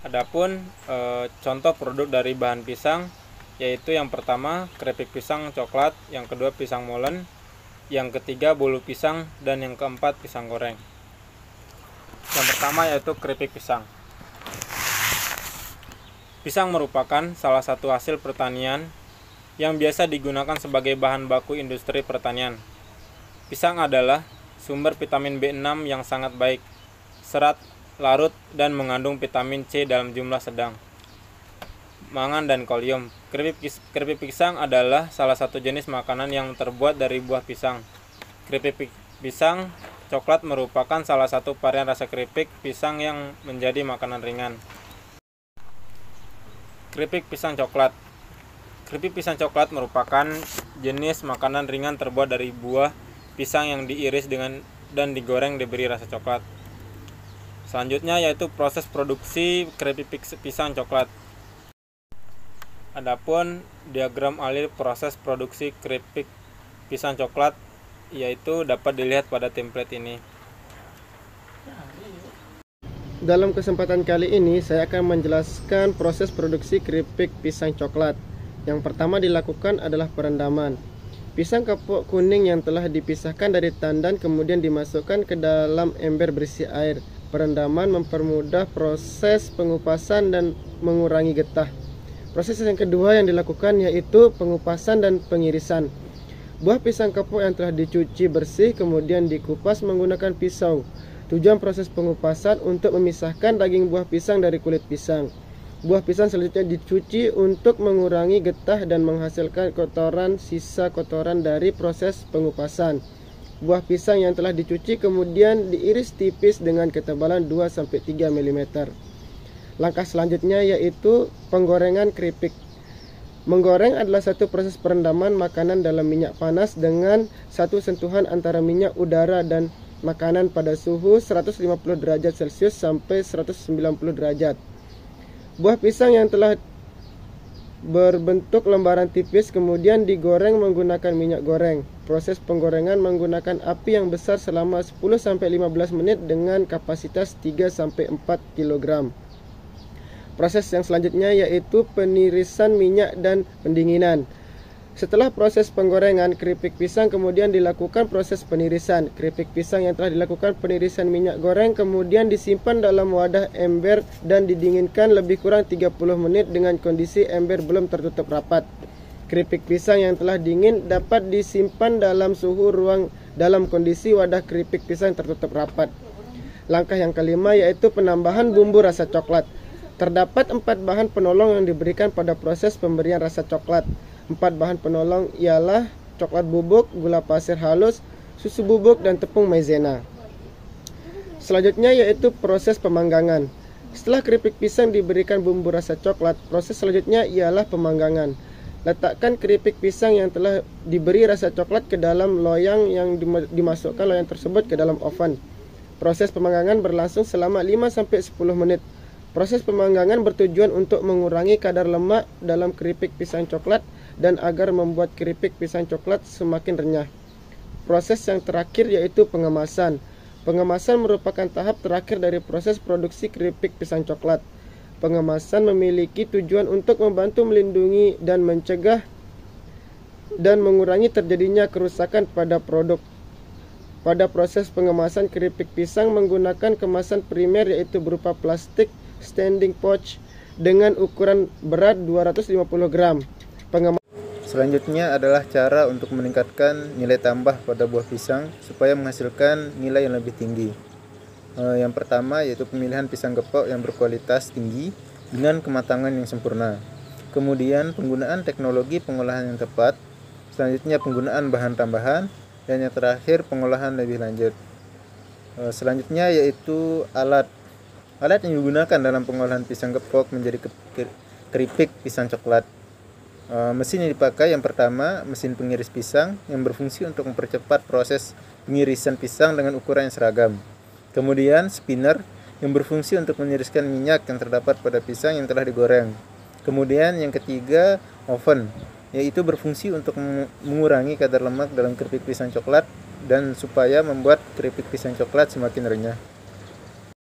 Adapun contoh produk dari bahan pisang yaitu yang pertama keripik pisang coklat, yang kedua pisang molen, yang ketiga bolu pisang, dan yang keempat pisang goreng. Yang pertama yaitu keripik pisang. Pisang merupakan salah satu hasil pertanian yang biasa digunakan sebagai bahan baku industri pertanian. Pisang adalah sumber vitamin B6 yang sangat baik, serat larut, dan mengandung vitamin C dalam jumlah sedang, mangan, dan kalium. Keripik pisang adalah salah satu jenis makanan yang terbuat dari buah pisang. Keripik pisang coklat merupakan salah satu varian rasa keripik pisang yang menjadi makanan ringan. Keripik pisang coklat. Keripik pisang coklat merupakan jenis makanan ringan terbuat dari buah pisang yang diiris dan digoreng diberi rasa coklat. Selanjutnya yaitu proses produksi keripik pisang coklat. Adapun diagram alur proses produksi keripik pisang coklat yaitu dapat dilihat pada template ini. Dalam kesempatan kali ini saya akan menjelaskan proses produksi keripik pisang coklat. Yang pertama dilakukan adalah perendaman. Pisang kepok kuning yang telah dipisahkan dari tandan kemudian dimasukkan ke dalam ember berisi air. Perendaman mempermudah proses pengupasan dan mengurangi getah. Proses yang kedua yang dilakukan yaitu pengupasan dan pengirisan. Buah pisang kepok yang telah dicuci bersih kemudian dikupas menggunakan pisau. Tujuan proses pengupasan untuk memisahkan daging buah pisang dari kulit pisang. Buah pisang selanjutnya dicuci untuk mengurangi getah dan menghasilkan sisa kotoran dari proses pengupasan. Buah pisang yang telah dicuci kemudian diiris tipis dengan ketebalan 2-3 mm. Langkah selanjutnya yaitu penggorengan keripik. Menggoreng adalah satu proses perendaman makanan dalam minyak panas dengan satu sentuhan antara minyak udara dan makanan pada suhu 150 derajat Celcius sampai 190 derajat. Buah pisang yang telah berbentuk lembaran tipis kemudian digoreng menggunakan minyak goreng. Proses penggorengan menggunakan api yang besar selama 10-15 menit dengan kapasitas 3-4 kg. Proses yang selanjutnya yaitu penirisan minyak dan pendinginan. Setelah proses penggorengan keripik pisang kemudian dilakukan proses penirisan. Keripik pisang yang telah dilakukan penirisan minyak goreng kemudian disimpan dalam wadah ember dan didinginkan lebih kurang 30 menit dengan kondisi ember belum tertutup rapat. Keripik pisang yang telah dingin dapat disimpan dalam suhu ruang dalam kondisi wadah keripik pisang tertutup rapat. Langkah yang kelima yaitu penambahan bumbu rasa coklat. Terdapat 4 bahan penolong yang diberikan pada proses pemberian rasa coklat. 4 bahan penolong ialah coklat bubuk, gula pasir halus, susu bubuk, dan tepung maizena. Selanjutnya yaitu proses pemanggangan. Setelah keripik pisang diberikan bumbu rasa coklat, proses selanjutnya ialah pemanggangan. Letakkan keripik pisang yang telah diberi rasa coklat ke dalam loyang yang dimasukkan loyang tersebut ke dalam oven. Proses pemanggangan berlangsung selama 5-10 menit. Proses pemanggangan bertujuan untuk mengurangi kadar lemak dalam keripik pisang coklat dan agar membuat keripik pisang coklat semakin renyah. Proses yang terakhir yaitu pengemasan. Pengemasan merupakan tahap terakhir dari proses produksi keripik pisang coklat. Pengemasan memiliki tujuan untuk membantu melindungi dan mencegah dan mengurangi terjadinya kerusakan pada produk. Pada proses pengemasan keripik pisang menggunakan kemasan primer yaitu berupa plastik standing pouch dengan ukuran berat 250 gram. Selanjutnya adalah cara untuk meningkatkan nilai tambah pada buah pisang supaya menghasilkan nilai yang lebih tinggi. Yang pertama yaitu pemilihan pisang gepok yang berkualitas tinggi dengan kematangan yang sempurna. Kemudian penggunaan teknologi pengolahan yang tepat. Selanjutnya penggunaan bahan tambahan. Dan yang terakhir pengolahan lebih lanjut. Selanjutnya yaitu alat yang digunakan dalam pengolahan pisang gepok menjadi keripik pisang coklat. Mesin yang dipakai yang pertama mesin pengiris pisang yang berfungsi untuk mempercepat proses pengirisan pisang dengan ukuran yang seragam. Kemudian spinner yang berfungsi untuk meniriskan minyak yang terdapat pada pisang yang telah digoreng. Kemudian yang ketiga oven, yaitu berfungsi untuk mengurangi kadar lemak dalam keripik pisang coklat dan supaya membuat keripik pisang coklat semakin renyah.